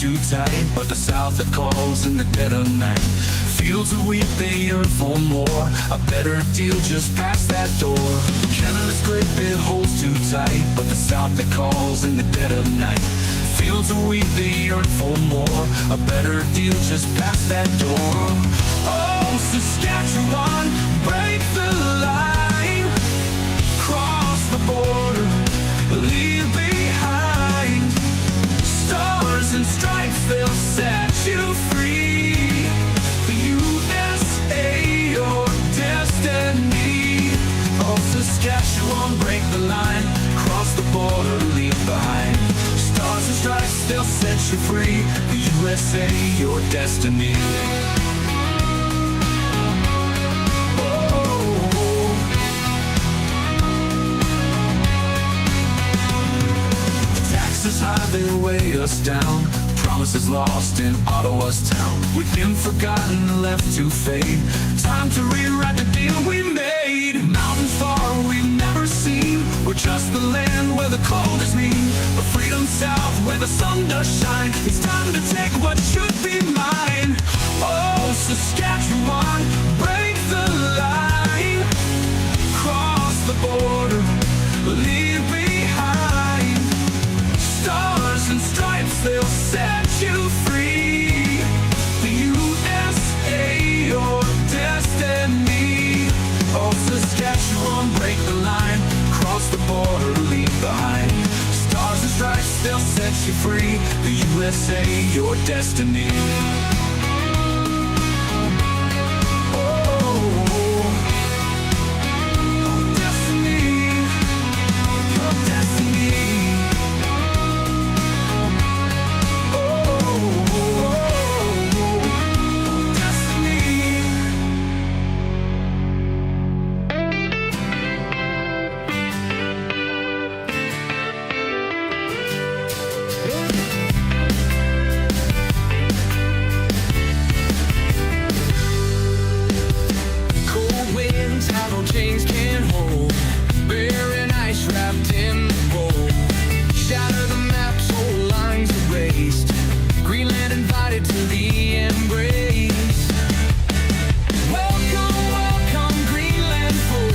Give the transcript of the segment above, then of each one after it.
too tight, but the South it calls in the dead of night. Fields of wheat, they yearn for more, a better deal just past that door. Canada's grip, it holds too tight, but the South it calls in the dead of night. Fields of wheat, they yearn for more, a better deal just past that door. Oh, Saskatchewan, break the line, cross the border, leave behind stars and stripes, they'll set you free. The USA, your destiny. Oh, Saskatchewan, break the line, cross the border, leave behind stars and stripes, they'll set you free. The USA, your destiny. Taxes high, they weigh us down. Promises lost in Ottawa's town. We've been forgotten, left to fade. Time to rewrite the deal we made. Mountains far we've never seen. We're just the land where the cold is mean, but freedom south where the sun does shine. It's time to take what should be mine. Oh, Saskatchewan, break the line, cross the border, leave behind stars and stripes, they'll set you free. The USA, your destiny. Oh, Saskatchewan, break the line, cross the border, leave behind stars and stripes, they'll set you free. The USA, your destiny. Greenland invited to the embrace. Welcome, welcome, Greenland folk.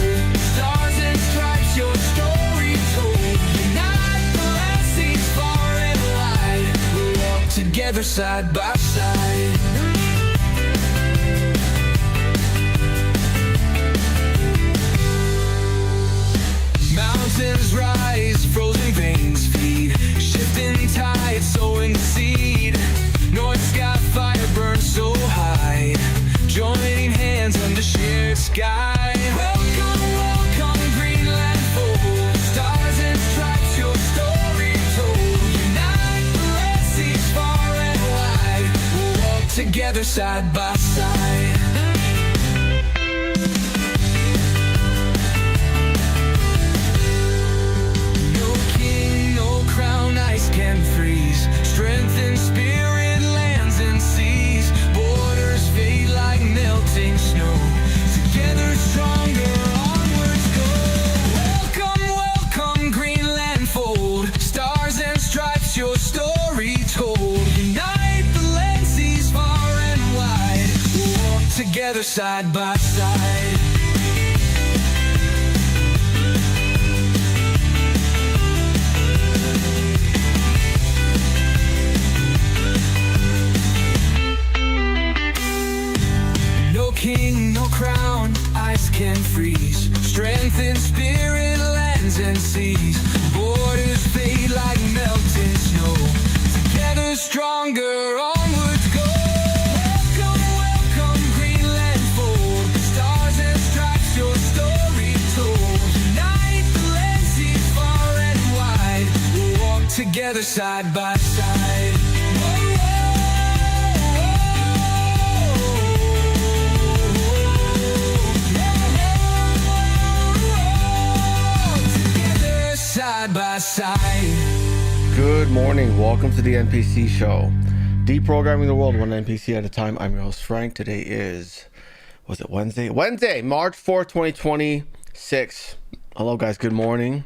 Stars and stripes, your story told. Unite the land seas far and wide. We walk together side by side. Mountains rise, frozen veins feed, shifting tides, sowing the seed. North sky fire burns so high, joining hands under shared sky. Welcome, welcome, Greenland folk. Stars and stripes, your story told. Unite the land seas far and wide. We'll walk together side by side. Can freeze, strength and spirit, lands and seas. Borders fade like melting snow. Together stronger, onwards go. Welcome, welcome, Greenland fold. Stars and stripes, your story told. Unite the land seas far and wide. We'll walk together side by side. King, no crown, ice can freeze. Strength in spirit, lands and seas. Borders fade like melting snow. Together stronger, onwards go. Welcome, welcome, Greenland folk. Stars and stripes, your story told. Unite the land seas far and wide. We'll walk together side by side. Side by side. Good morning. Welcome to the NPC show. Deprogramming the world one NPC at a time. I'm your host, Frank. Today is, was it Wednesday? Wednesday, March 4th, 2026. Hello, guys. Good morning.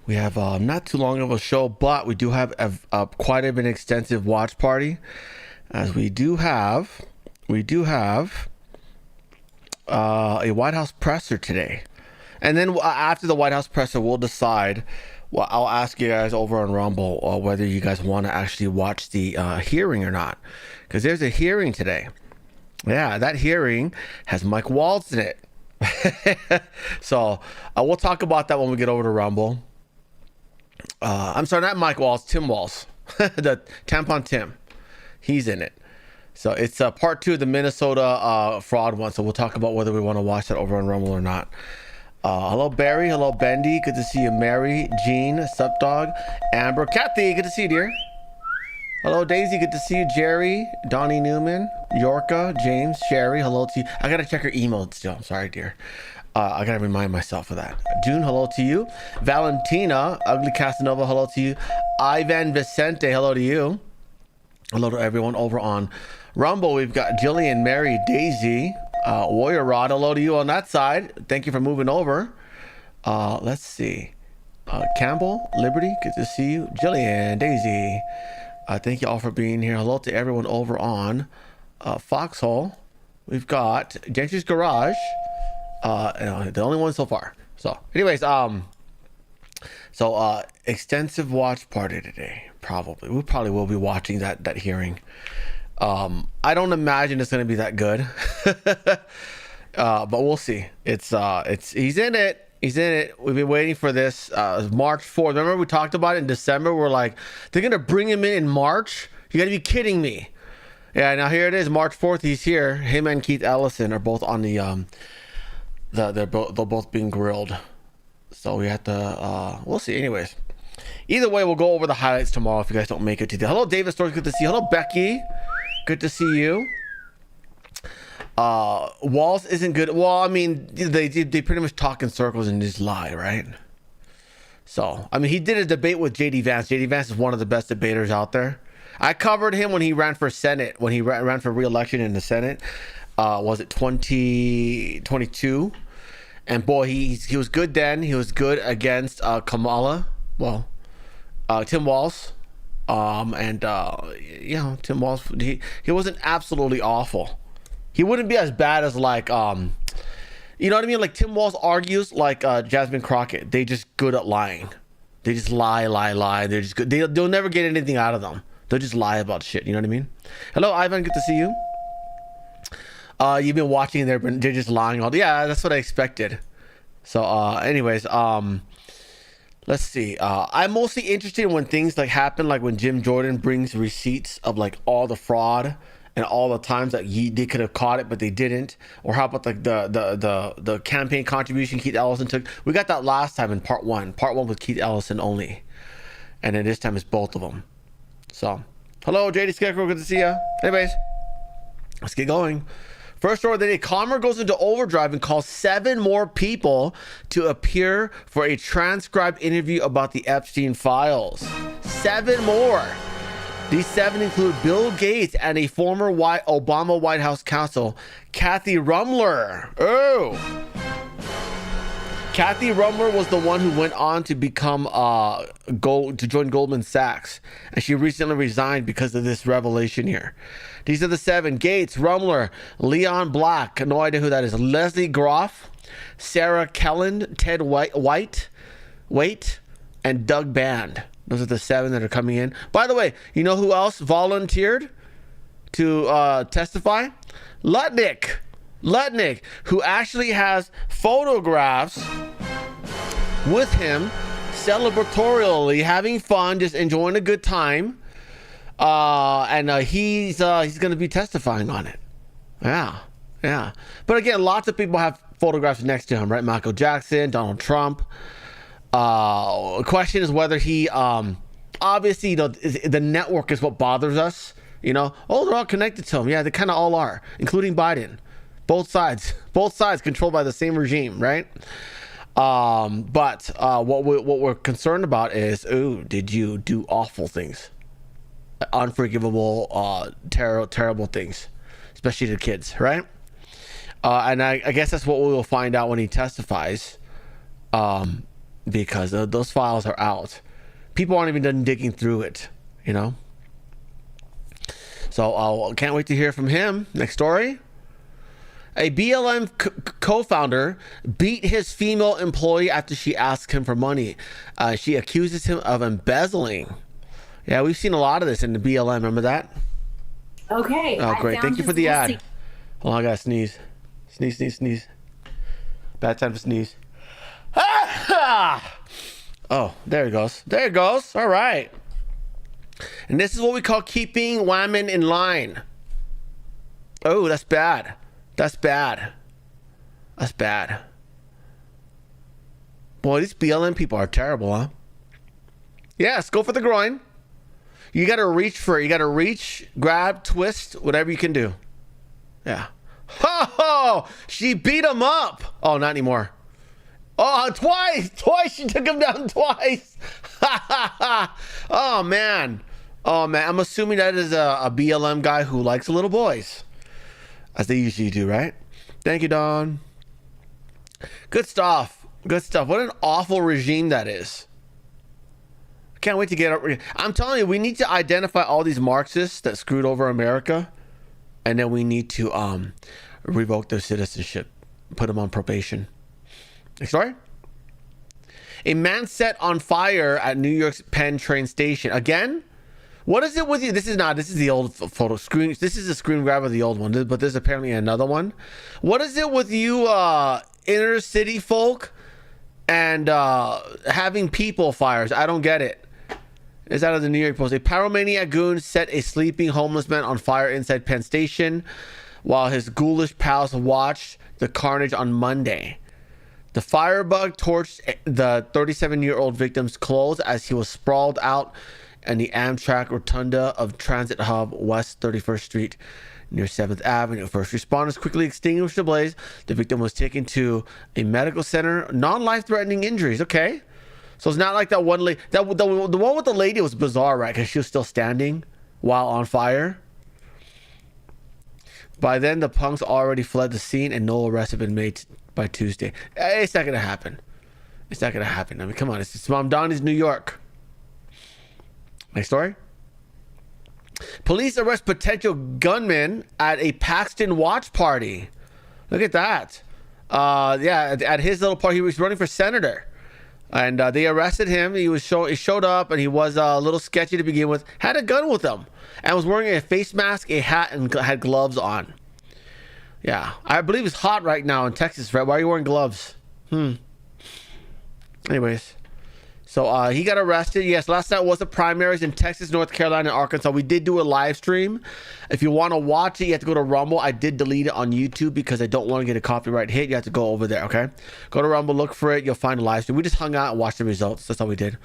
We have not too long of a show, but we do have quite an extensive watch party, as we do have a White House presser today. And then after the White House presser, we'll decide. Well, I'll ask you guys over on Rumble whether you guys want to actually watch the hearing or not. Because there's a hearing today. Yeah, that hearing has Mike Waltz in it. So we'll talk about that when we get over to Rumble. I'm sorry, not Mike Waltz, Tim Waltz. The Tampon Tim. He's in it. So it's part 2 of the Minnesota fraud one. So we'll talk about whether we want to watch that over on Rumble or not. Hello, Barry. Hello, Bendy. Good to see you. Mary, Jean, Sup Dog, Amber, Kathy. Good to see you, dear. Hello, Daisy. Good to see you. Jerry, Donnie Newman, Yorka, James, Sherry. Hello to you. I got to check her email still. I'm sorry, dear. I got to remind myself of that. June, hello to you. Valentina, Ugly Casanova, hello to you. Ivan Vicente, hello to you. Hello to everyone over on Rumble. We've got Jillian, Mary, Daisy, Warrior Rod, hello to you on that side. Thank you for moving over. Let's see. Campbell, Liberty, good to see you. Jillian, Daisy, thank you all for being here. Hello to everyone over on Foxhole. We've got Gentry's Garage. The only one so far. So anyways, extensive watch party today. We probably will be watching that hearing. I don't imagine it's going to be that good. But we'll see. He's in it. We've been waiting for this. March 4th. Remember we talked about it in December? We're like, they're going to bring him in March? You got to be kidding me. Yeah, now here it is, March 4th. He's here. Him and Keith Ellison are both on the they're both being grilled. So we have to we'll see. Anyways, either way, we'll go over the highlights tomorrow if you guys don't make it today. Hello, David Stores, good to see you. Hello, Becky, good to see you. Walls isn't good. Well, I mean, they pretty much talk in circles and just lie, right? So I mean, he did a debate with JD Vance. JD Vance is one of the best debaters out there. I covered him when he ran for Senate, when he ran for re-election in the Senate. Was it 2022? And boy, he was good then. He was good against Kamala. Well, Tim Walz. Tim Walz. He wasn't absolutely awful. He wouldn't be as bad as like you know what I mean? Like Tim Walz argues like Jasmine Crockett. They just good at lying. They just lie. They're just good. They'll never get anything out of them. They'll just lie about shit. You know what I mean? Hello, Ivan. Good to see you. You've been watching there, but they're just lying all. Yeah, that's what I expected. So, anyways, let's see. I'm mostly interested in when things like happen, like when Jim Jordan brings receipts of like all the fraud and all the times that they could have caught it, but they didn't. Or how about like the campaign contribution Keith Ellison took? We got that last time in part one with Keith Ellison only, and then this time it's both of them. So, hello, JD Scarecrow, good to see you. Anyways, let's get going. First story of the day, Commer goes into overdrive and calls 7 more people to appear for a transcribed interview about the Epstein files. 7 more. These 7 include Bill Gates and a former Obama White House counsel, Kathy Rumler. Oh. Kathy Rumler was the one who went on to become to join Goldman Sachs, and she recently resigned because of this revelation here. These are the 7: Gates, Rumler, Leon Black, no idea who that is, Leslie Groff, Sarah Kelland, Ted White, and Doug Band. Those are the 7 that are coming in. By the way, you know who else volunteered to testify? Lutnick, who actually has photographs with him celebratorially having fun, just enjoying a good time, and he's going to be testifying on it. Yeah. But again, lots of people have photographs next to him, right? Michael Jackson, Donald Trump. Question is whether he obviously, the network is what bothers us. They're all connected to him. Yeah, they kind of all are, including Biden. Both sides controlled by the same regime, right? But what we're concerned about is, did you do awful things, unforgivable, terrible things, especially to kids, right? And I guess that's what we will find out when he testifies. because those files are out. People aren't even done digging through it, you know. So I can't wait to hear from him. Next story. A BLM co-founder beat his female employee after she asked him for money. She accuses him of embezzling. Yeah, we've seen a lot of this in the BLM. Remember that? Okay. Oh, great. Thank you for the ad. Hold on, I gotta sneeze. Sneeze, sneeze, sneeze. Bad time to sneeze. Oh, there it goes. There it goes. All right. And this is what we call keeping women in line. Oh, that's bad. That's bad. That's bad. Boy, these BLM people are terrible, huh? Yes, go for the groin. You got to reach for it. You got to reach, grab, twist, whatever you can do. Yeah. Ho! She beat him up. Oh, not anymore. Oh, twice. Twice. She took him down twice. Oh, man. Oh, man. I'm assuming that is a BLM guy who likes little boys. As they usually do, right? Thank you, Don. Good stuff. Good stuff. What an awful regime that is. Can't wait to get up. I'm telling you, we need to identify all these Marxists that screwed over America, and then we need to revoke their citizenship, put them on probation. Next story. A man set on fire at New York's Penn train station. Again? What is it with you? This is the old photo screen. This is a screen grab of the old one, but there's apparently another one. What is it with you inner city folk and having people fires? I don't get it. It's out of the New York Post. A pyromaniac goon set a sleeping homeless man on fire inside Penn Station while his ghoulish pals watched the carnage on Monday. The firebug torched the 37-year-old victim's clothes as he was sprawled out in the Amtrak rotunda of Transit Hub West 31st Street near 7th Avenue. First responders quickly extinguished the blaze. The victim was taken to a medical center. Non-life-threatening injuries. Okay. So it's not like that one lady. The one with the lady was bizarre, right? Because she was still standing while on fire. By then, the punks already fled the scene and no arrests have been made by Tuesday. It's not going to happen. It's not going to happen. I mean, come on. It's Mom Donnie's New York. Next story. Police arrest potential gunman at a Paxton watch party. Look at that. Yeah, at his little party, he was running for senator. And they arrested him. He showed up and he was a little sketchy to begin with. Had a gun with him and was wearing a face mask, a hat, and had gloves on. Yeah, I believe it's hot right now in Texas, right? Why are you wearing gloves? Anyways, so he got arrested. Yes, last night was the primaries in Texas, North Carolina, and Arkansas. We did do a live stream. If you want to watch it, you have to go to Rumble. I did delete it on YouTube because I don't want to get a copyright hit. You have to go over there, okay? Go to Rumble, look for it. You'll find a live stream. We just hung out and watched the results. That's all we did.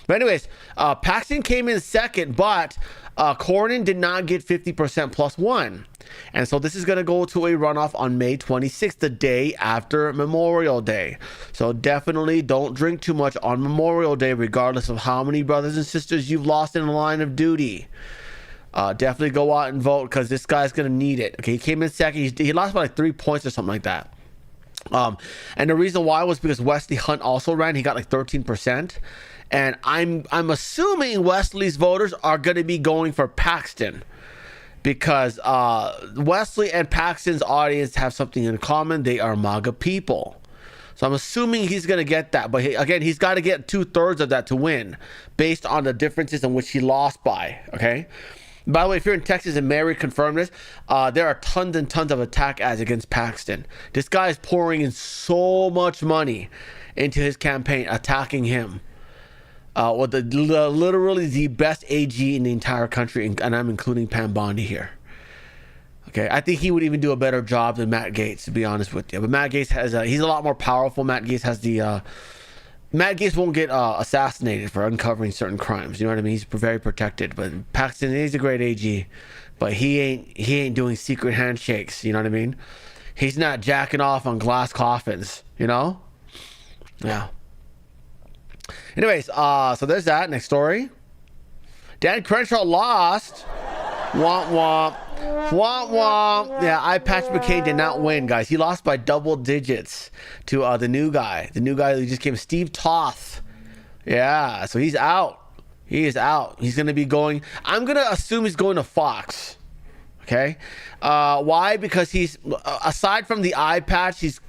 But anyways, Paxton came in second, but Cornyn did not get 50% plus one. And so this is going to go to a runoff on May 26th, the day after Memorial Day. So definitely don't drink too much on Memorial Day, regardless of how many brothers and sisters you've lost in the line of duty. Definitely go out and vote because this guy's going to need it. Okay, he came in second. He lost by like 3 points or something like that. And the reason why was because Wesley Hunt also ran. He got like 13%. And I'm assuming Wesley's voters are going to be going for Paxton because Wesley and Paxton's audience have something in common. They are MAGA people. So I'm assuming he's going to get that. But again, he's got to get 2/3 of that to win based on the differences in which he lost by. Okay. By the way, if you're in Texas and Mary confirmed this, there are tons and tons of attack ads against Paxton. This guy is pouring in so much money into his campaign, attacking him. With literally the best AG in the entire country, and I'm including Pam Bondi here. Okay, I think he would even do a better job than Matt Gaetz, to be honest with you. But Matt Gaetz he's a lot more powerful. Matt Gaetz has Matt Gaetz won't get assassinated for uncovering certain crimes. You know what I mean? He's very protected. But Paxton is a great AG, but he ain't doing secret handshakes. You know what I mean? He's not jacking off on glass coffins. You know? Yeah. Anyways, so there's that. Next story. Dan Crenshaw lost. Womp womp. Womp womp. Yeah, Eye Patch McCain did not win, guys. He lost by double digits to the new guy. The new guy who just came, Steve Toth. Yeah, so he's out. He is out. He's going to be going, I'm going to assume he's going to Fox. Okay. Why? Because he's, aside from the eye patch, he's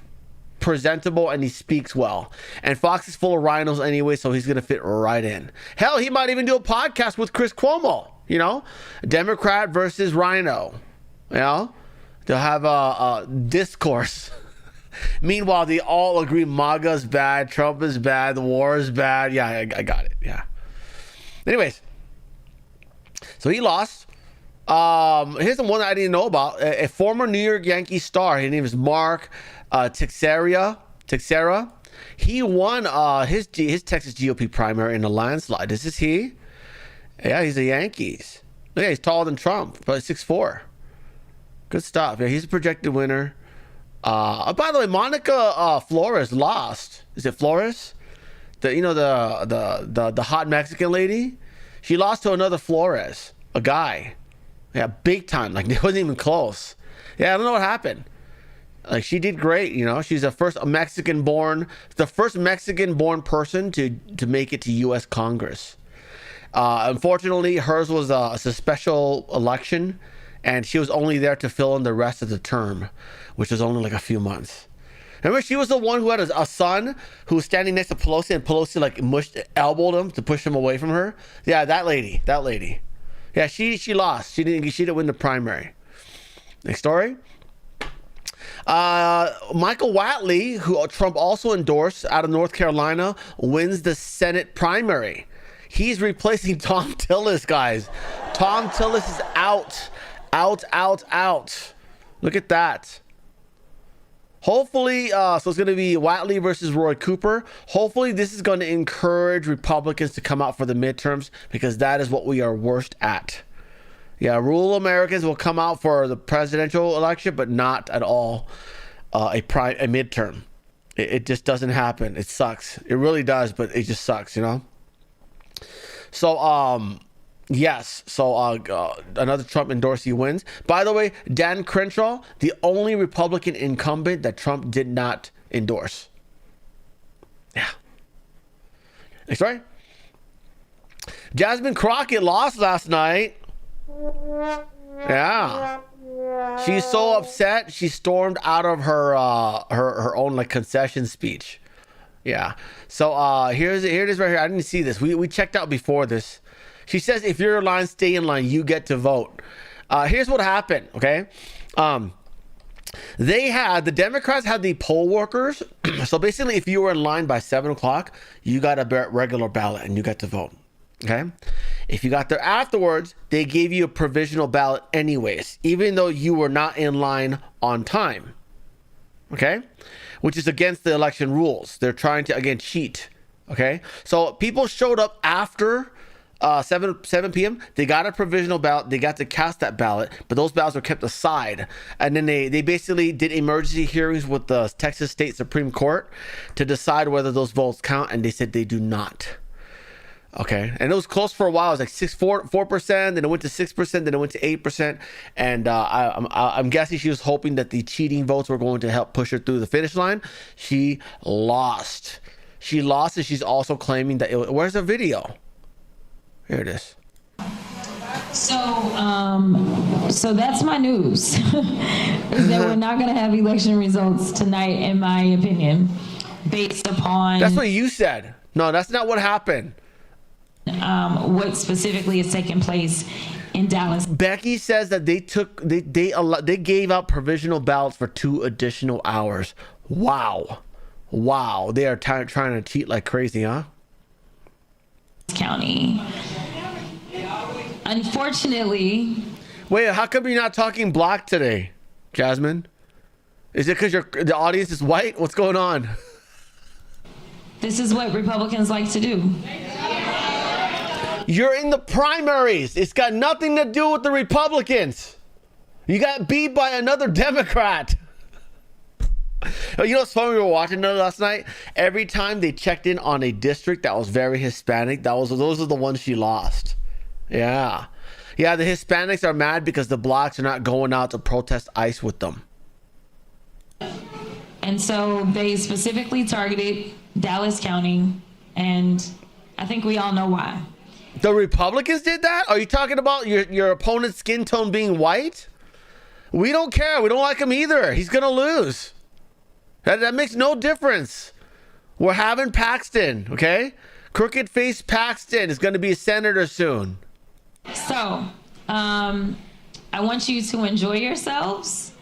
presentable and he speaks well. And Fox is full of rhinos anyway, so he's going to fit right in. Hell, he might even do a podcast with Chris Cuomo, you know? Democrat versus rhino. You know? They'll have a discourse. Meanwhile, they all agree MAGA's bad, Trump is bad, the war is bad. Yeah, I got it. Yeah. Anyways, so he lost. Here's the one that I didn't know about. A former New York Yankees star. His name is Mark Teixeira. He won his Texas GOP primary in a landslide. Is this he? Yeah, he's a Yankees. Yeah, he's taller than Trump, probably 6'4". Good stuff. Yeah, he's a projected winner. By the way, Monica Flores lost. Is it Flores? The hot Mexican lady? She lost to another Flores, a guy. Yeah, big time. Like, it wasn't even close. Yeah, I don't know what happened. Like, she did great, you know. She's the first Mexican-born person to make it to U.S. Congress. Unfortunately, hers was a special election, and she was only there to fill in the rest of the term, which was only like a few months. Remember, she was the one who had a son who was standing next to Pelosi, and Pelosi like elbowed him to push him away from her. Yeah, that lady. Yeah, she lost. She didn't win the primary. Next story. Michael Whatley, who Trump also endorsed out of North Carolina, wins the Senate primary. He's replacing Tom Tillis, guys. Tom Tillis is out. Look at that. Hopefully, so it's going to be Whatley versus Roy Cooper. Hopefully, this is going to encourage Republicans to come out for the midterms, because that is what we are worst at. Yeah, rural Americans will come out for the presidential election, but not at all a midterm. It just doesn't happen. It sucks. It really does, but it just sucks, you know? So, yes. So, another Trump endorsee wins. By the way, Dan Crenshaw, the only Republican incumbent that Trump did not endorse. Yeah. Next story. Jasmine Crockett lost last night. Yeah. She's so upset, she stormed out of her own like concession speech. Yeah. So here it is right here. I didn't see this. We checked out before this. She says, if you're in line, stay in line. You get to vote. Here's what happened, okay? The Democrats had the poll workers. So basically, if you were in line by 7 o'clock, you got a regular ballot and you got to vote, okay? If you got there afterwards, they gave you a provisional ballot anyways, even though you were not in line on time, okay? Which is against the election rules. They're trying to, again, cheat, okay? So people showed up after 7 p.m. They got a provisional ballot. They got to cast that ballot, but those ballots were kept aside. And then they basically did emergency hearings with the Texas State Supreme Court to decide whether those votes count, and they said they do not. Okay, and it was close for a while. It was like 4%, then it went to 6%, then it went to 8%. And I'm guessing she was hoping that the cheating votes were going to help push her through the finish line. She lost. And she's also claiming that where's the video? Here it is. So that's my news. Is that we're not going to have election results tonight, in my opinion, based upon. That's what you said. No, that's not what happened. What specifically is taking place in Dallas. Becky says that they gave out provisional ballots for 2 additional hours. Wow, they are trying to cheat like crazy, huh? County. Unfortunately. Wait, how come you're not talking black today, Jasmine? Is it because the audience is white? What's going on? This is what Republicans like to do. You're in the primaries. It's got nothing to do with the Republicans. You got beat by another Democrat. You know what's funny? We were watching that last night. Every time they checked in on a district that was very Hispanic, those are the ones she lost. Yeah. Yeah, the Hispanics are mad because the blacks are not going out to protest ICE with them. And so they specifically targeted Dallas County, and I think we all know why. The Republicans did that? Are you talking about your opponent's skin tone being white? We don't care. We don't like him either. He's going to lose. That makes no difference. We're having Paxton, okay? Crooked face Paxton is going to be a senator soon. So, I want you to enjoy yourselves,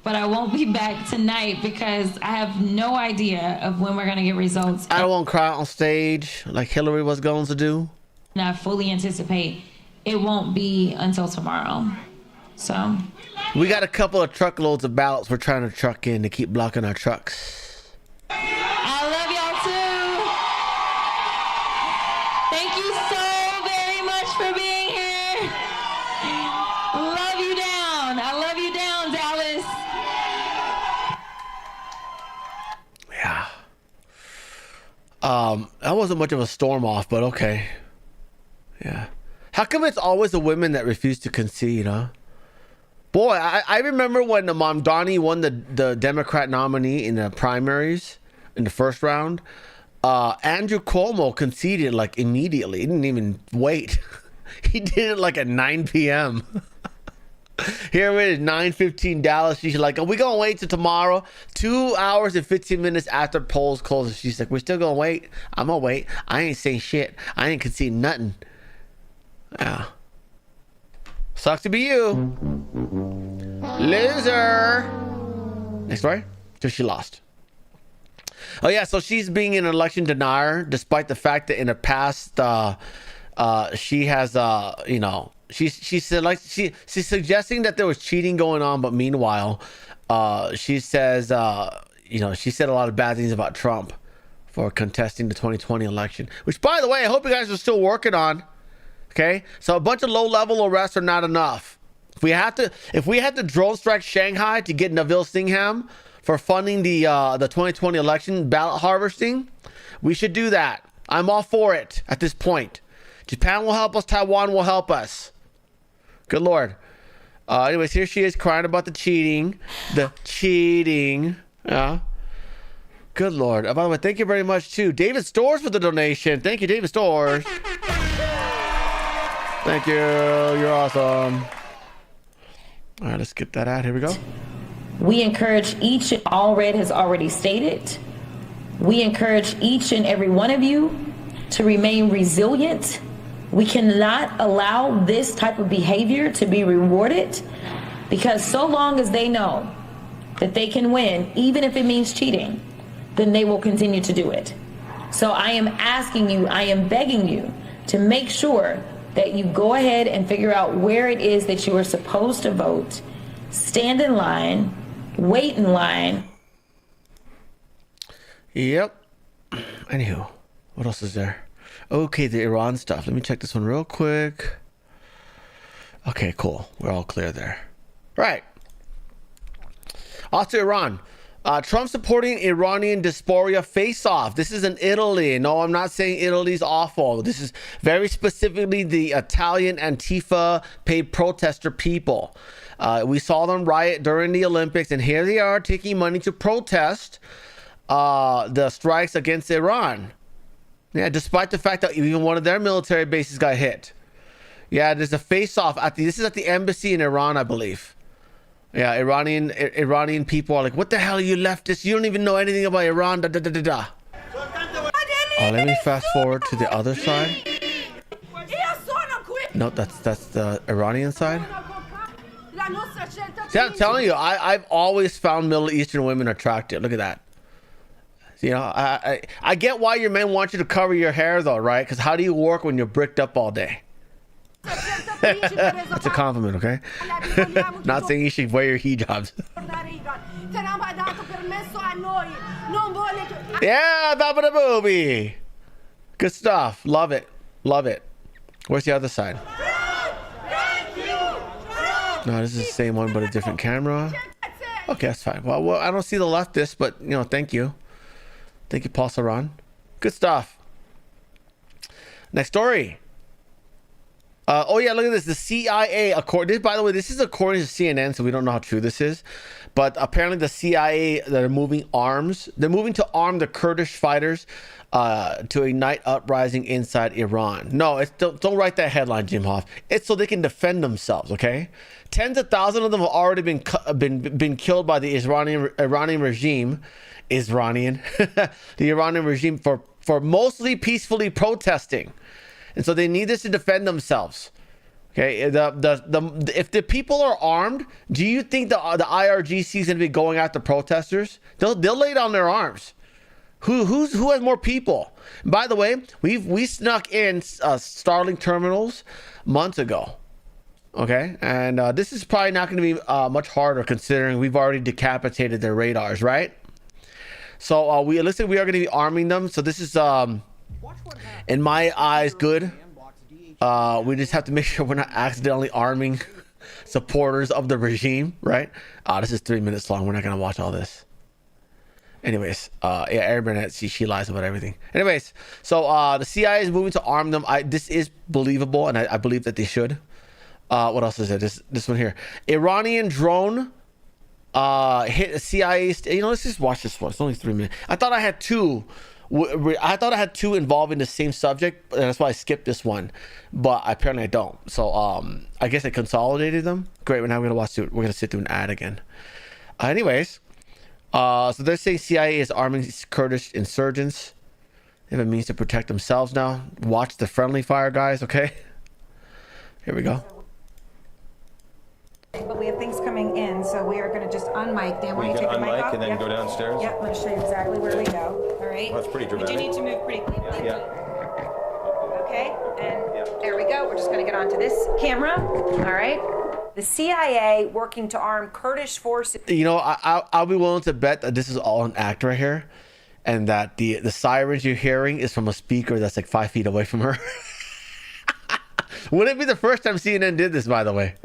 but I won't be back tonight because I have no idea of when we're going to get results. I won't cry on stage like Hillary was going to do. And I fully anticipate it won't be until tomorrow. So we got a couple of truckloads of ballots we're trying to truck in to keep blocking our trucks. I love y'all too. Thank you so very much for being here. Love you down. I love you down, Dallas. Yeah. That wasn't much of a storm off, but okay. Yeah. How come it's always the women that refuse to concede, huh? Boy, I remember when Mamdani won the Democrat nominee in the primaries in the first round. Andrew Cuomo conceded like immediately. He didn't even wait. He did it like at 9 p.m. Here it is, 9:15 Dallas. She's like, are we going to wait till tomorrow? 2 hours and 15 minutes after polls close. She's like, we're still going to wait. I'm going to wait. I ain't saying shit. I ain't conceding nothing. Yeah. Sucks to be you. Loser. Next story. So she lost. Oh yeah, so she's being an election denier, despite the fact that in the past, she has, she's suggesting that there was cheating going on, but meanwhile, she says, she said a lot of bad things about Trump for contesting the 2020 election. Which, by the way, I hope you guys are still working on. Okay, so a bunch of low-level arrests are not enough. If we had to drone strike Shanghai to get Neville Singham for funding the 2020 election ballot harvesting, we should do that. I'm all for it at this point. Japan will help us. Taiwan will help us. Good Lord. Anyways, here she is crying about the cheating. The cheating. Yeah. Good Lord. By the way, thank you very much to David Stores for the donation. Thank you, David Stores. Thank you. You're awesome. All right, let's get that out. Here we go. We encourage each, all red has already stated, we encourage each and every one of you to remain resilient. We cannot allow this type of behavior to be rewarded, because so long as they know that they can win, even if it means cheating, then they will continue to do it. So I am asking you, I am begging you to make sure that you go ahead and figure out where it is that you are supposed to vote. Stand in line, wait in line. Yep. Anywho, what else is there? Okay, the Iran stuff. Let me check this one real quick. Okay, cool. We're all clear there. Right. Off to Iran. Trump supporting Iranian diaspora face-off. This is in Italy. No, I'm not saying Italy's awful. This is very specifically the Italian Antifa paid protester people. We saw them riot during the Olympics, and here they are taking money to protest the strikes against Iran. Yeah, despite the fact that even one of their military bases got hit. Yeah, there's a face-off this is at the embassy in Iran, I believe. Yeah, Iranian people are like, what the hell are you leftists? You don't even know anything about Iran. Oh, let me fast forward to the other side. No, that's the Iranian side. See, I'm telling you, I've always found Middle Eastern women attractive. Look at that. You know, I get why your men want you to cover your hair though, right? Because how do you work when you're bricked up all day? That's a compliment, okay? Not saying you should wear your hijabs. Yeah, top of the movie. Good stuff. Love it. Love it. Where's the other side? No, this is the same one, but a different camera. Okay, that's fine. Well, I don't see the leftist, but, you know, thank you. Thank you, Paul Saran. Good stuff. Next story. Oh yeah, look at this. The CIA, by the way, this is according to CNN, so we don't know how true this is. But apparently the CIA, they're moving arms. They're moving to arm the Kurdish fighters to ignite uprising inside Iran. No, don't write that headline, Jim Hoff. It's so they can defend themselves, okay? Tens of thousands of them have already been killed by the Iranian regime. The Iranian regime for mostly peacefully protesting. And so they need this to defend themselves. Okay, if the people are armed, do you think the IRGC is going to be going after protesters? They'll lay down their arms. Who has more people? By the way, we snuck in Starlink terminals months ago. Okay, and this is probably not going to be much harder considering we've already decapitated their radars, right? So we are going to be arming them. So this is in my eyes good. We just have to make sure we're not accidentally arming supporters of the regime, right? This is 3 minutes long. We're not gonna watch all this. Anyways, yeah, Air Burnett, she lies about everything. Anyways, so the CIA is moving to arm them. This is believable, and I believe that they should. What else is it? This one here. Iranian drone hit a CIA. Let's just watch this one. It's only 3 minutes. I thought I had two. Involving the same subject, and that's why I skipped this one. But apparently I don't. So I guess I consolidated them. Great. We're now gonna watch it. We're gonna sit through an ad again. Anyways, so they're saying CIA is arming Kurdish insurgents. They have a means to protect themselves now. Watch the friendly fire, guys. Okay. Here we go. But we have things coming in, so we are going to just unmic them. Why don't you take the mic off? And then go downstairs? Yep, I'm going to show you exactly where we go. All right? That's pretty dramatic. We do need to move pretty quickly. Yeah. Okay, and there we go. We're just going to get onto this camera. All right? The CIA working to arm Kurdish forces. I'll be willing to bet that this is all an act right here, and that the sirens you're hearing is from a speaker that's like 5 feet away from her. Wouldn't it be the first time CNN did this, by the way?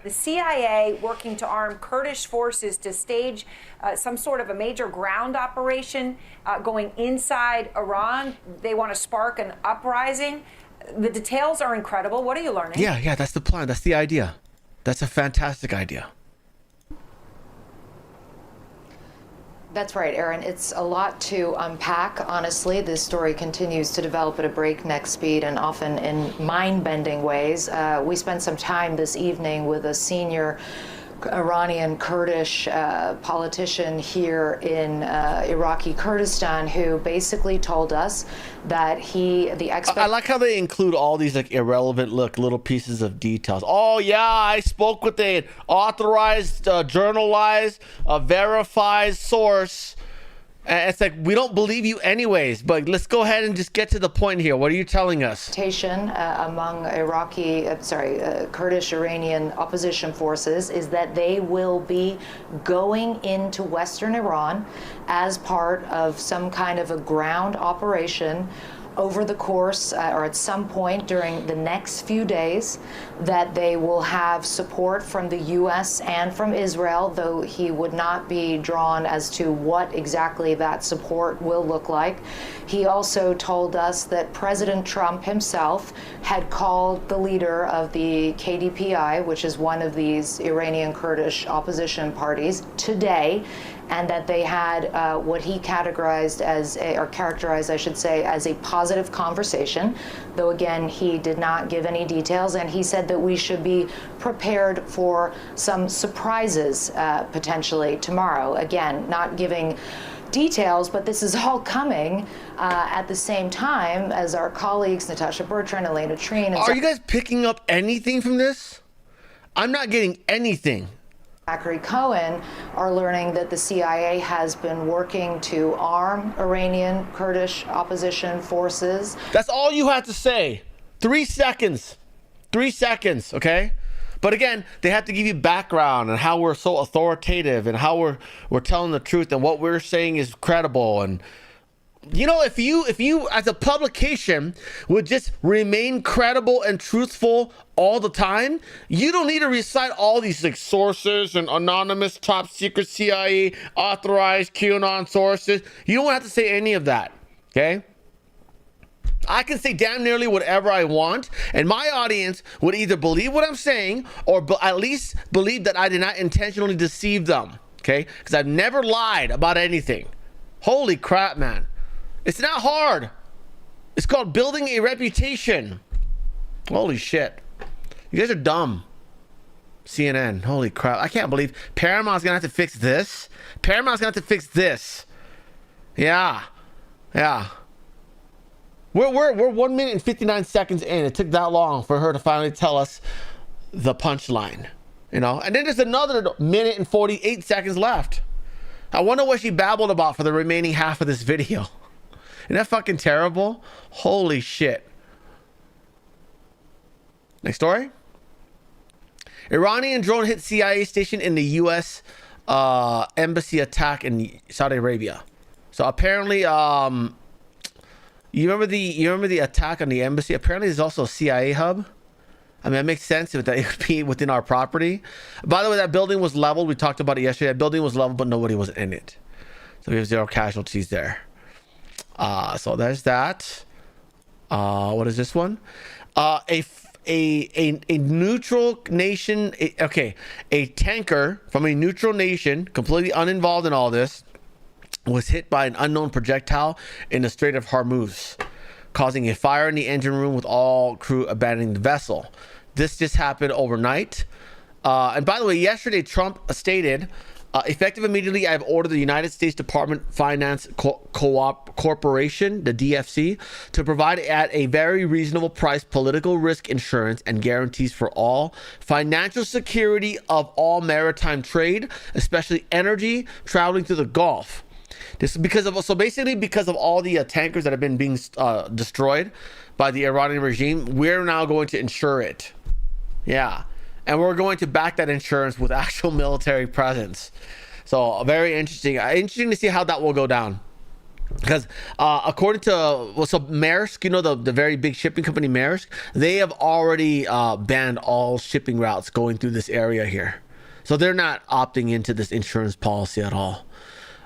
The CIA working to arm Kurdish forces to stage some sort of a major ground operation going inside Iran. They want to spark an uprising. The details are incredible. What are you learning? Yeah, that's the plan. That's the idea. That's a fantastic idea. That's right, Aaron. It's a lot to unpack, honestly. This story continues to develop at a breakneck speed and often in mind-bending ways. We spent some time this evening with a senior Iranian Kurdish politician here in Iraqi Kurdistan who basically told us that I like how they include all these like irrelevant little pieces of details. Oh yeah, I spoke with an authorized, journalized, verified source. And it's like, we don't believe you anyways, but let's go ahead and just get to the point here. What are you telling us? Among Kurdish Iranian opposition forces is that they will be going into Western Iran as part of some kind of a ground operation over the course or at some point during the next few days, that they will have support from the U.S. and from Israel, though he would not be drawn as to what exactly that support will look like. He also told us that President Trump himself had called the leader of the KDPI, which is one of these Iranian Kurdish opposition parties, today, and that they had what he characterized, I should say, as a positive conversation, though again, he did not give any details, and he said that we should be prepared for some surprises potentially tomorrow. Again, not giving details, but this is all coming at the same time as our colleagues, Natasha Bertrand, Elena Trine. Are you guys picking up anything from this? I'm not getting anything. Zachary Cohen are learning that the CIA has been working to arm Iranian Kurdish opposition forces. That's all you had to say. 3 seconds. 3 seconds, okay? But again, they have to give you background and how we're so authoritative and how we're telling the truth and what we're saying is credible. And if you as a publication would just remain credible and truthful all the time, you don't need to recite all these like sources and anonymous top secret CIA authorized QAnon sources. You don't have to say any of that, okay? I can say damn nearly whatever I want, and my audience would either believe what I'm saying or at least believe that I did not intentionally deceive them, okay? Because I've never lied about anything. Holy crap, man. It's not hard. It's called building a reputation. Holy shit. You guys are dumb. CNN. Holy crap. I can't believe Paramount's going to have to fix this. Paramount's going to have to fix this. Yeah. Yeah. We're 1 minute and 59 seconds in. It took that long for her to finally tell us the punchline, you know. And then there's another minute and 48 seconds left. I wonder what she babbled about for the remaining half of this video. Isn't that fucking terrible? Holy shit. Next story. Iranian drone hit CIA station in the U.S. Embassy attack in Saudi Arabia. So apparently, you remember the attack on the embassy? Apparently, there's also a CIA hub. I mean, it makes sense that it would be within our property. By the way, that building was leveled. We talked about it yesterday. That building was leveled, but nobody was in it. So we have 0 casualties there. So there's that. What is this one? A neutral nation. A tanker from a neutral nation, completely uninvolved in all this, was hit by an unknown projectile in the Strait of Hormuz, causing a fire in the engine room with all crew abandoning the vessel. This just happened overnight. And by the way, yesterday Trump stated, effective immediately, I have ordered the United States Department of Finance Corporation, the DFC, to provide at a very reasonable price political risk insurance and guarantees for all financial security of all maritime trade, especially energy traveling through the Gulf. This is because of all the tankers that have been being destroyed by the Iranian regime. We're now going to insure it. Yeah. And we're going to back that insurance with actual military presence. So very interesting. Interesting to see how that will go down. Because according to Maersk, you know, the very big shipping company Maersk, they have already banned all shipping routes going through this area here. So they're not opting into this insurance policy at all.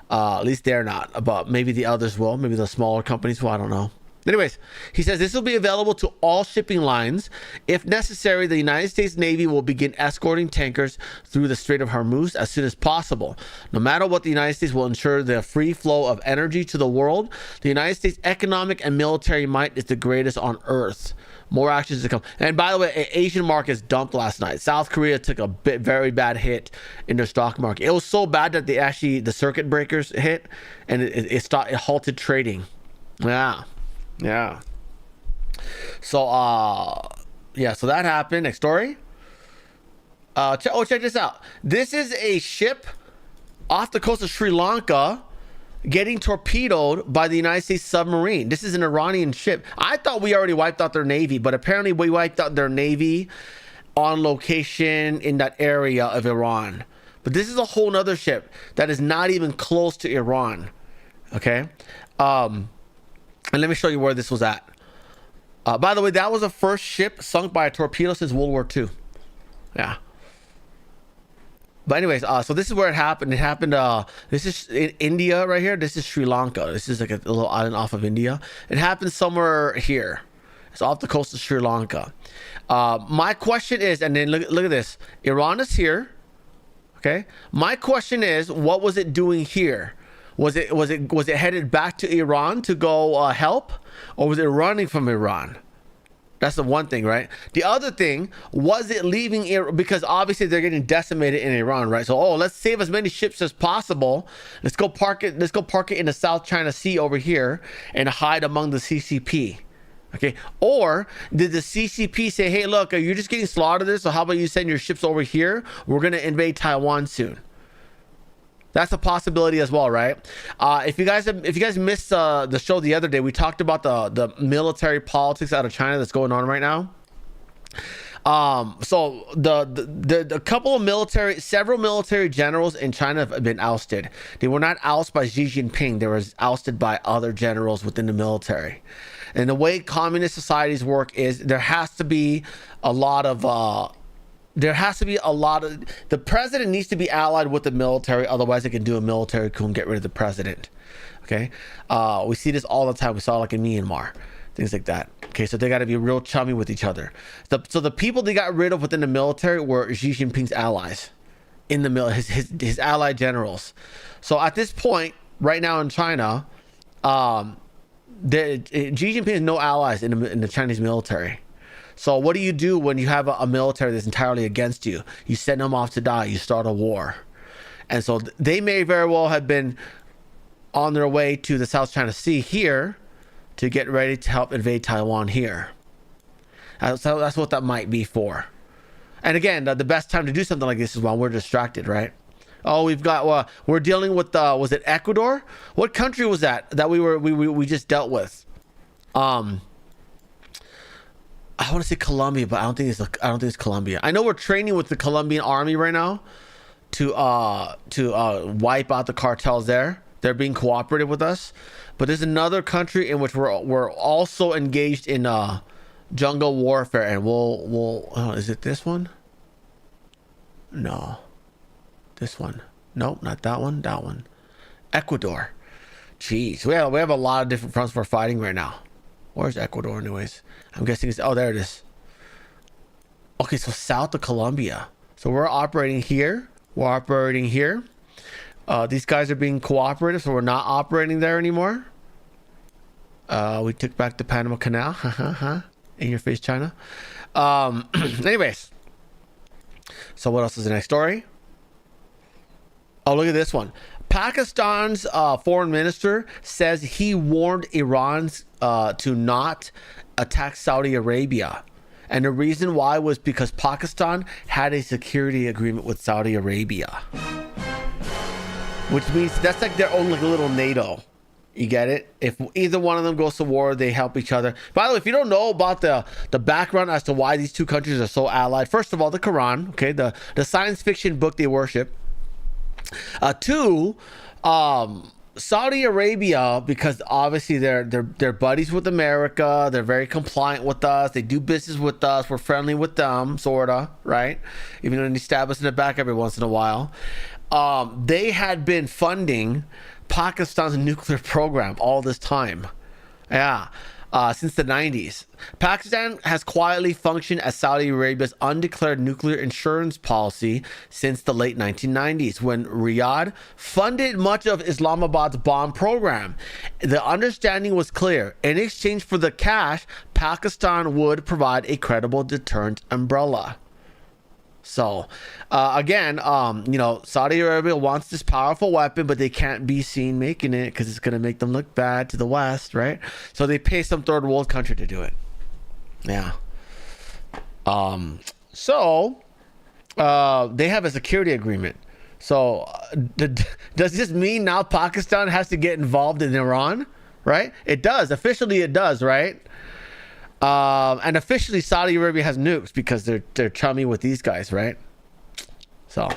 At least they're not, but maybe the others will. Maybe the smaller companies will. I don't know. Anyways, he says this will be available to all shipping lines. If necessary, the United States Navy will begin escorting tankers through the Strait of Hormuz as soon as possible. No matter what, the United States will ensure the free flow of energy to the world. The United States economic and military might is the greatest on earth. More actions to come. And by the way, Asian markets dumped last night. South Korea took a very bad hit in their stock market. It was so bad that the circuit breakers hit and it halted trading. Yeah. So so that happened. Next story. Check this out. This is a ship off the coast of Sri Lanka getting torpedoed by the United States submarine. This is an Iranian ship. I thought we already wiped out their navy, but apparently we wiped out their navy on location in that area of Iran. But this is a whole nother ship that is not even close to Iran. Okay. And let me show you where this was at. By the way, that was the first ship sunk by a torpedo since World War II. Yeah. But anyways, so this is where it happened. It happened, this is in India right here. This is Sri Lanka. This is like a little island off of India. It happened somewhere here. It's off the coast of Sri Lanka. My question is, and then look at this. Iran is here. Okay. My question is, what was it doing here? Was it headed back to Iran to go help, or was it running from Iran? That's the one thing, right? The other thing, was it leaving Iran? Because obviously they're getting decimated in Iran, right? So, let's save as many ships as possible. Let's go park it in the South China Sea over here and hide among the CCP. Okay. Or did the CCP say, hey, look, you're just getting slaughtered there, so how about you send your ships over here? We're going to invade Taiwan soon. That's a possibility as well, right? If you guys missed the show the other day, we talked about the military politics out of China that's going on right now. So several military generals in China have been ousted. They were not ousted by Xi Jinping. They were ousted by other generals within the military. And the way communist societies work is there has to be a lot of the president needs to be allied with the military, otherwise they can do a military coup and get rid of the president. Okay. We see this all the time. We saw it like in Myanmar. things like that. Okay, so they got to be real chummy with each other. So the people they got rid of within the military were Xi Jinping's allies in the his allied generals. So at this point, right now in China, Xi Jinping has no allies in the Chinese military. So what do you do when you have a military that's entirely against you? You send them off to die. You start a war. And so they may very well have been on their way to the South China Sea here to get ready to help invade Taiwan here. So that's what that might be for. And again, the best time to do something like this is when we're distracted, right? Oh, we've got we're dealing with was it Ecuador? What country was that we just dealt with? I want to say Colombia, but I don't think it's Colombia. I know we're training with the Colombian army right now to wipe out the cartels there. They're being cooperative with us. But there's another country in which we're also engaged in jungle warfare, and we'll is it this one? No. This one. Nope, not that one. That one. Ecuador. Jeez. We have a lot of different fronts we're fighting right now. Where's Ecuador anyways? I'm guessing it's there it is. Okay, so south of Colombia. So we're operating here. We're operating here. These guys are being cooperative, so we're not operating there anymore. We took back the Panama Canal. In your face, China. Anyways. So what else is the next story? Oh, look at this one. Pakistan's foreign minister says he warned Iran to not attack Saudi Arabia. And the reason why was because Pakistan had a security agreement with Saudi Arabia. Which means that's like their own like little NATO. You get it? If either one of them goes to war, they help each other. By the way, if you don't know about the background as to why these two countries are so allied, first of all, the Quran, okay, the science fiction book they worship. Two, Saudi Arabia, because obviously they're buddies with America, they're very compliant with us, they do business with us, we're friendly with them, sorta, right? Even though they stab us in the back every once in a while. They had been funding Pakistan's nuclear program all this time. Yeah. Since the 90s. Pakistan has quietly functioned as Saudi Arabia's undeclared nuclear insurance policy since the late 1990s, when Riyadh funded much of Islamabad's bomb program. The understanding was clear. In exchange for the cash, Pakistan would provide a credible deterrent umbrella. So, again, Saudi Arabia wants this powerful weapon, but they can't be seen making it because it's going to make them look bad to the West, right? So they pay some third world country to do it. Yeah. They have a security agreement. So, does this mean now Pakistan has to get involved in Iran, right? It does. Officially, it does, right? And officially Saudi Arabia has nukes because they're chummy with these guys, right? So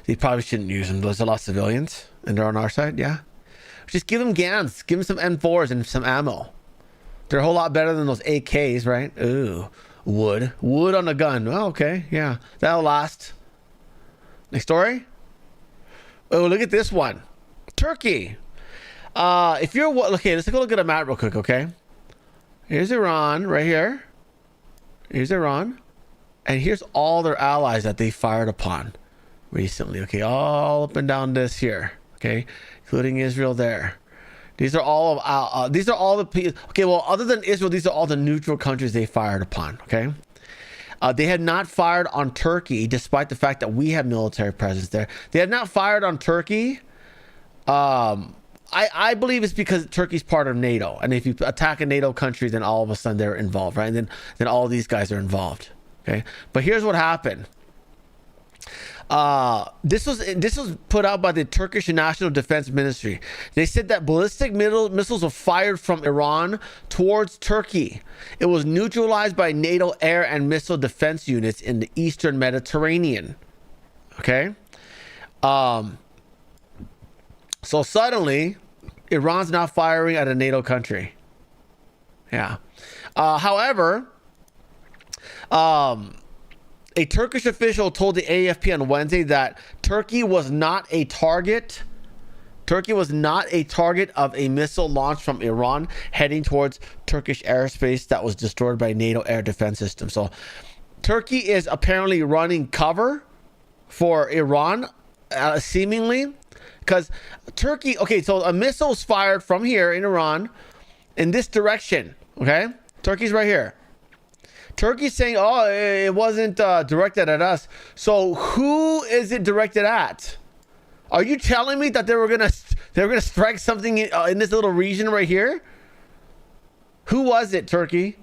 they probably shouldn't use them. There's a lot of civilians and they're on our side, yeah. Just give them GANs, give them some M4s and some ammo. They're a whole lot better than those AKs, right? Ooh, wood on a gun. Oh, okay, yeah, that'll last. Next story. Oh, look at this one. Turkey. If you're okay, let's take a look at a map real quick, okay? Here's Iran right here. Here's Iran. And here's all their allies that they fired upon recently. Okay, all up and down this here. Okay, including Israel there. These are all of the okay, well, other than Israel, these are all the neutral countries they fired upon. Okay. They had not fired on Turkey, despite the fact that we have military presence there. They had not fired on Turkey. I believe it's because Turkey's part of NATO, and if you attack a NATO country, then all of a sudden they're involved, right? And then all these guys are involved. Okay, but here's what happened. This was put out by the Turkish National Defense Ministry. They said that ballistic missiles were fired from Iran towards Turkey. It was neutralized by NATO air and missile defense units in the Eastern Mediterranean. Okay. So suddenly, Iran's now firing at a NATO country. Yeah. However, a Turkish official told the AFP on Wednesday that Turkey was not a target Turkey was not a target of a missile launched from Iran heading towards Turkish airspace that was destroyed by NATO air defense system. So Turkey is apparently running cover for Iran, seemingly, because Turkey, okay, so a missile was fired from here in Iran in this direction, okay? Turkey's right here. Turkey's saying, oh, it wasn't directed at us. So who is it directed at? Are you telling me that they were gonna strike something in this little region right here? Who was it, Turkey?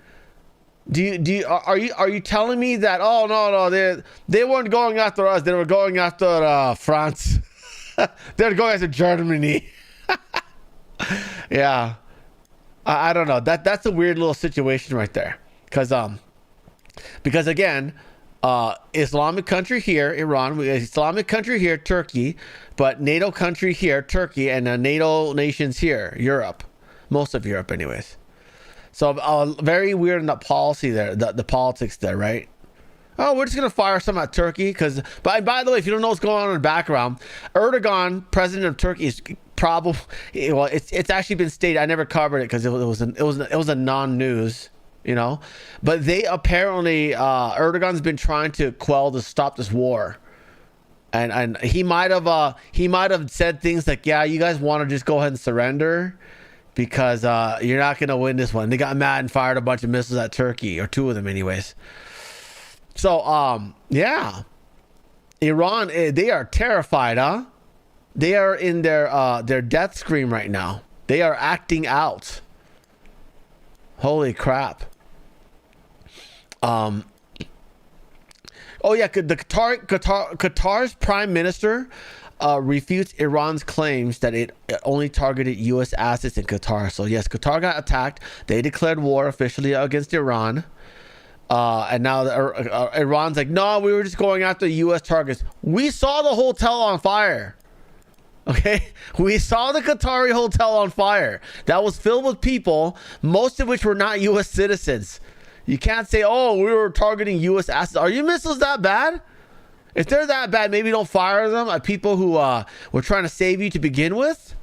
Are you telling me that? Oh no, they weren't going after us. They were going after France. They're going after Germany. Yeah, I don't know. That's a weird little situation right there. Because again, Islamic country here, Iran, Islamic country here, Turkey, but NATO country here, Turkey, and NATO nations here, Europe, most of Europe, anyways. So very weird in the policy there, the politics there, right? Oh, we're just gonna fire some at Turkey because. By the way, if you don't know what's going on in the background, Erdogan, president of Turkey, is probably it's actually been stated. I never covered it because it was a non-news. You know, but they apparently Erdogan's been trying to stop this war, and he might have said things like, yeah, you guys want to just go ahead and surrender because you're not gonna win this one. They got mad and fired a bunch of missiles at Turkey, or two of them anyways. So yeah, Iran, they are terrified, huh? They are in their death scream right now. They are acting out. Holy crap. Oh yeah, the Qatar's prime minister refutes Iran's claims that it only targeted U.S. assets in Qatar. So yes, Qatar got attacked. They declared war officially against Iran. And now Iran's like, no, we were just going after U.S. targets. We saw the hotel on fire. Okay, we saw the Qatari hotel on fire that was filled with people, most of which were not U.S. citizens. You can't say, oh, we were targeting U.S. assets. Are your missiles that bad? If they're that bad, maybe don't fire them at people who were trying to save you to begin with.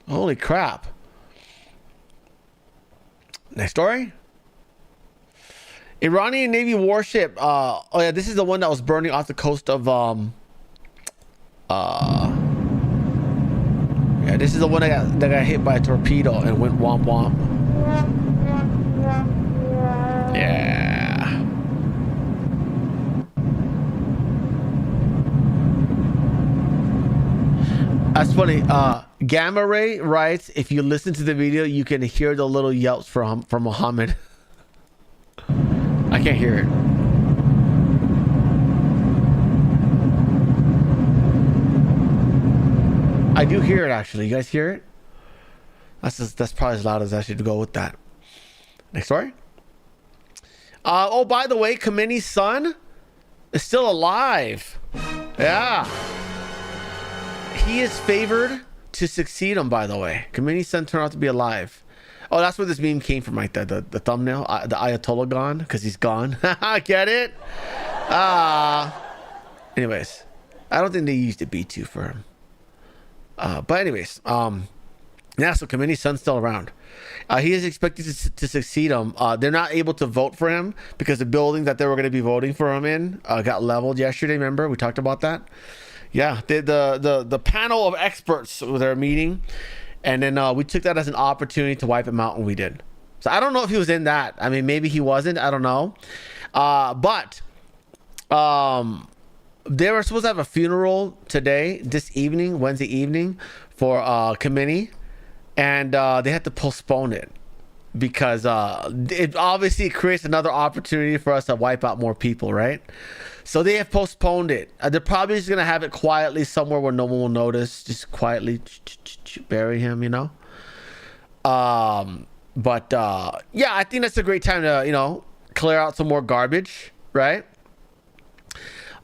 Holy crap. Next story. Iranian Navy warship. Oh yeah, this is the one that was burning off the coast of yeah, this is the one that got hit by a torpedo and went womp womp. Yeah. That's funny. Gamma Ray writes, if you listen to the video, you can hear the little yelps from Muhammad. I can't hear it. I do hear it actually. You guys hear it? That's probably as loud as I should go with that. Next story. Oh, by the way, Khamenei's son is still alive. Yeah. He is favored to succeed him, by the way. Khamenei's son turned out to be alive. Oh, that's where this meme came from, right? The thumbnail, the Ayatollah gone, because he's gone. Get it? Anyways, I don't think they used the B2 for him. But anyways, yeah, so Khamenei's son's still around. He is expected to succeed him. They're not able to vote for him because the building that they were going to be voting for him in got leveled yesterday. Remember, we talked about that. Yeah, the panel of experts were there meeting, and then we took that as an opportunity to wipe him out, and we did. So I don't know if he was in that. I mean, maybe he wasn't. I don't know. But they were supposed to have a funeral today, this evening, Wednesday evening, for Khamenei, and they had to postpone it because it obviously creates another opportunity for us to wipe out more people, right? So they have postponed it. They're probably just gonna have it quietly somewhere where no one will notice, just quietly bury him, you know. But yeah, I think that's a great time to clear out some more garbage, right?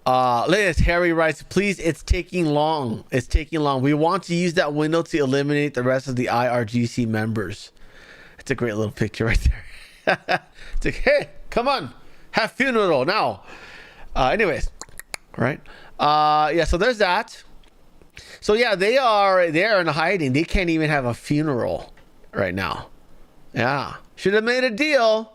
Latest Harry writes, please, it's taking long. It's taking long. We want to use that window to eliminate the rest of the IRGC members. It's a great little picture right there. It's like, hey, come on, have funeral now. Anyways, right? Yeah, so there's that. So yeah, they're in hiding. They can't even have a funeral right now. Yeah, should have made a deal.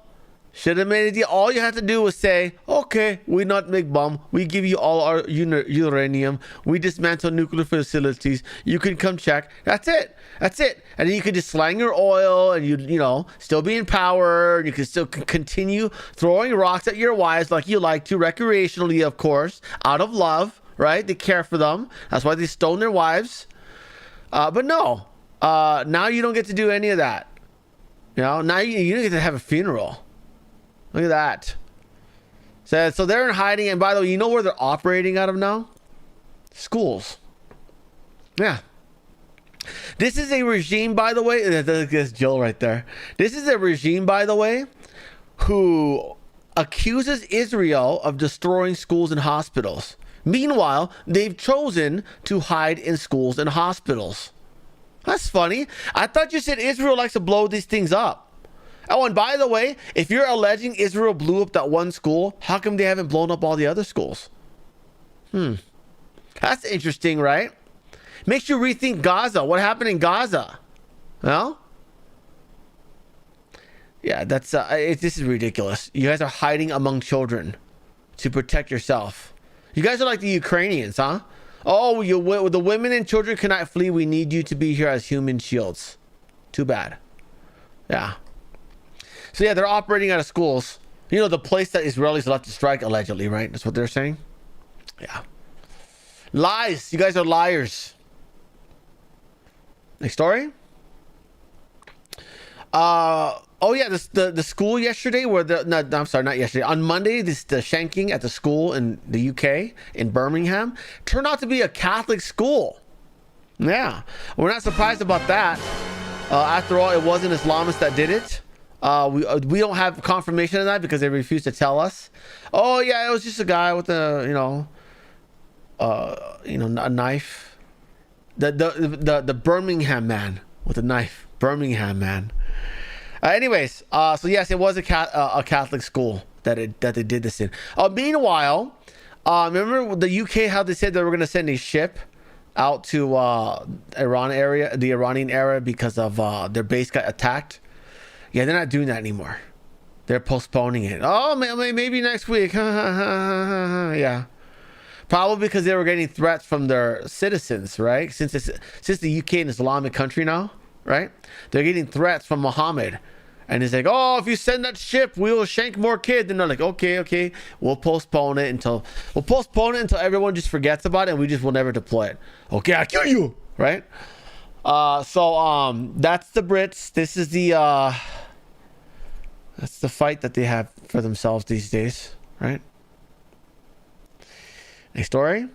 Should have made a deal. All you have to do was say, okay, we not make bomb. We give you all our uranium. We dismantle nuclear facilities. You can come check. That's it. That's it. And then you could just slang your oil, and you know, still be in power. You can still continue throwing rocks at your wives like you like to, recreationally, of course, out of love, right? They care for them. That's why they stole their wives. But no, now you don't get to do any of that. You know, now you don't get to have a funeral. Look at that. So they're in hiding. And by the way, you know where they're operating out of now? Schools. Yeah. This is a regime, by the way. There's Jill right there. This is a regime, by the way, who accuses Israel of destroying schools and hospitals. Meanwhile, they've chosen to hide in schools and hospitals. That's funny. I thought you said Israel likes to blow these things up. Oh, and by the way, if you're alleging Israel blew up that one school, how come they haven't blown up all the other schools? That's interesting, right? Makes you rethink Gaza. What happened in Gaza? Well, yeah, that's this is ridiculous. You guys are hiding among children to protect yourself. You guys are like the Ukrainians, huh? Oh, the women and children cannot flee. We need you to be here as human shields. Too bad. Yeah. So yeah, they're operating out of schools. You know, the place that Israelis left to strike, allegedly, right? That's what they're saying. Yeah. Lies. You guys are liars. Next story. Oh yeah, the school yesterday where I'm sorry, not yesterday. On Monday, the shanking at the school in the UK in Birmingham turned out to be a Catholic school. Yeah, we're not surprised about that. After all, it wasn't Islamists that did it. We don't have confirmation of that because they refuse to tell us. Oh yeah, it was just a guy with a a knife. The Birmingham man with a knife. Birmingham man. Anyways, so yes, it was a Catholic school that they did this in. Meanwhile, remember the UK, how they said they were going to send a ship out to the Iranian area because of their base got attacked. Yeah, they're not doing that anymore. They're postponing it. Oh, maybe next week. Yeah. Probably because they were getting threats from their citizens, right? Since the UK is an Islamic country now, right? They're getting threats from Muhammad. And he's like, oh, if you send that ship, we will shank more kids. And they're like, okay, we'll postpone it until everyone just forgets about it and we just will never deploy it. Okay, I'll kill you, right? So that's the Brits. This is that's the fight that they have for themselves these days, right? Next story.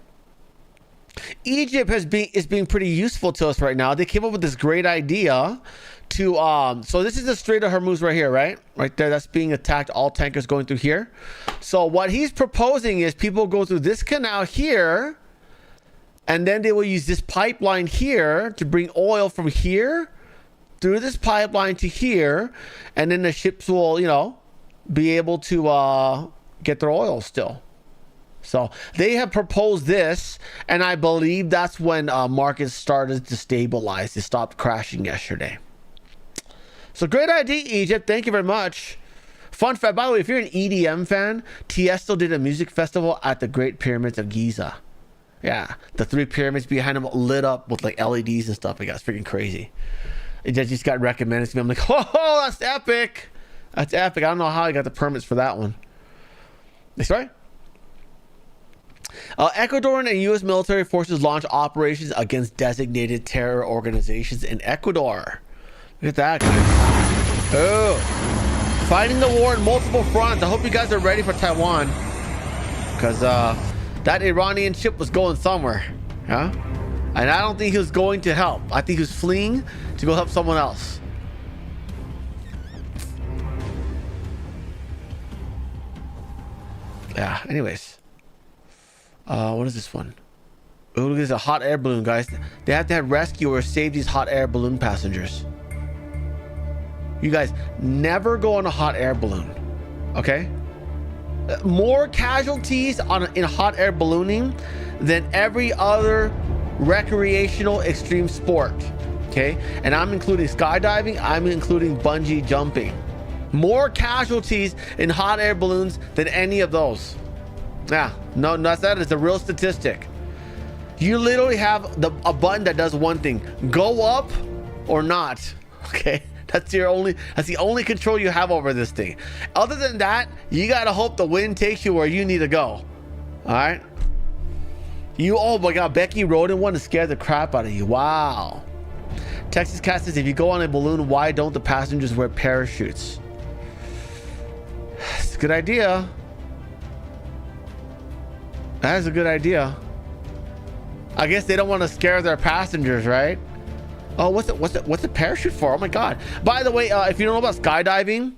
Egypt is being pretty useful to us right now. They came up with this great idea to so this is the Strait of Hormuz right here, right there, that's being attacked. All tankers going through here. So what he's proposing is people go through this canal here, and then they will use this pipeline here to bring oil from here through this pipeline to here, and then the ships will, be able to get their oil still. So they have proposed this, and I believe that's when markets started to stabilize. They stopped crashing yesterday. So great idea, Egypt. Thank you very much. Fun fact, by the way, if you're an EDM fan, Tiesto did a music festival at the Great Pyramids of Giza. Yeah, the 3 pyramids behind him lit up with like LEDs and stuff. Like, that's freaking crazy. It just got recommended to me. I'm like, oh, that's epic. That's epic. I don't know how I got the permits for that one. Next story. Ecuadorian and U.S. military forces launch operations against designated terror organizations in Ecuador. Look at that, guys. Oh, fighting the war on multiple fronts. I hope you guys are ready for Taiwan, because that Iranian ship was going somewhere, huh? And I don't think he was going to help. I think he was fleeing to go help someone else. Yeah. Anyways. What is this one? Oh, look, there's a hot air balloon, guys. They have to have rescuers save these hot air balloon passengers. You guys, never go on a hot air balloon, okay? More casualties in hot air ballooning than every other recreational extreme sport. Okay, and I'm including skydiving, I'm including bungee jumping. More casualties in hot air balloons than any of those. Yeah, no, that is a real statistic. You literally have a button that does one thing: go up or not. Okay, that's the only control you have over this thing. Other than that, you gotta hope the wind takes you where you need to go. All right. Oh my God, Becky rode in one and scared the crap out of you. Wow. Texas Cat says, if you go on a balloon, why don't the passengers wear parachutes? It's a good idea. That is a good idea. I guess they don't want to scare their passengers, right? Oh, what's the parachute for? Oh my God. By the way, if you don't know about skydiving,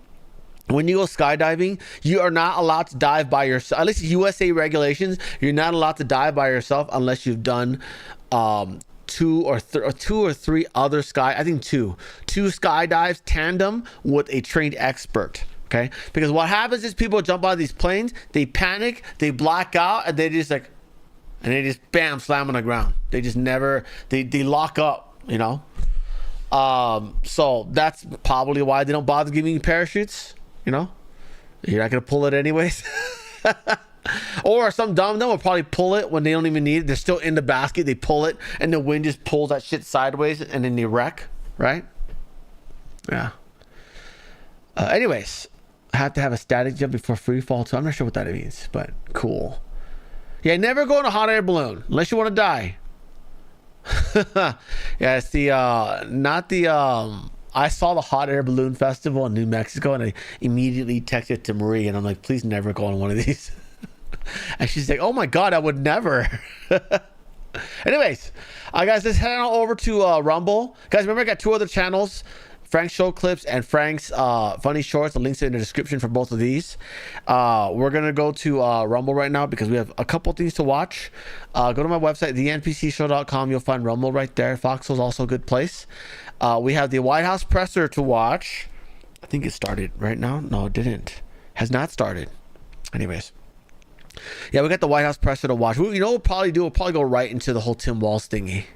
when you go skydiving, you are not allowed to dive by yourself. At least USA regulations, you're not allowed to dive by yourself unless you've done two or three other two skydives tandem with a trained expert. Okay, because what happens is people jump out of these planes, they panic, they black out, and they just bam, slam on the ground. They just never, they lock up, you know. So that's probably why they don't bother giving you parachutes. You know, you're not gonna pull it anyways. Or some dumb will probably pull it when they don't even need it. They're still in the basket. They pull it, and the wind just pulls that shit sideways, and then they wreck. Right? Yeah. Anyways, I have to have a static jump before free fall too. I'm not sure what that means, but cool. Yeah, never go in a hot air balloon unless you want to die. Yeah, it's the not the I saw the hot air balloon festival in New Mexico, and I immediately texted to Marie, and I'm like, please never go on one of these. And she's like, oh my God, I would never. Anyways, guys, let's head on over to Rumble. Guys, remember I got two other channels, Frank's Show Clips and Frank's Funny Shorts. The links are in the description for both of these. We're going to go to Rumble right now because we have a couple things to watch. Go to my website, thenpcshow.com. You'll find Rumble right there. Foxhole's also a good place. We have the White House presser to watch. I think it started right now. No, it didn't. Has not started. Anyways. Yeah, we got the White House presser to watch. You know what we'll probably do? We'll probably go right into the whole Tim Walz thingy.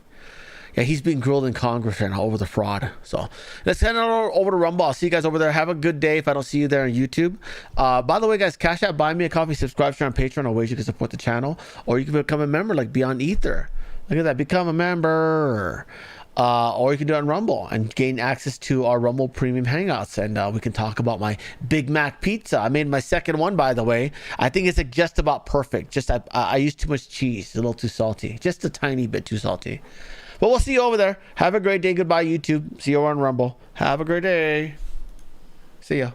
Yeah, he's being grilled in Congress right now over the fraud. So let's head on over to Rumble. I'll see you guys over there. Have a good day if I don't see you there on YouTube. By the way, guys, Cash App, buy me a coffee, subscribe, share on Patreon, or ways you can support the channel. Or you can become a member like Beyond Ether. Look at that. Become a member. Or you can do it on Rumble and gain access to our Rumble Premium Hangouts. And we can talk about my Big Mac pizza. I made my second one, by the way. I think it's just about perfect. Just I used too much cheese. It's a little too salty. Just a tiny bit too salty. But we'll see you over there. Have a great day. Goodbye, YouTube. See you over on Rumble. Have a great day. See ya.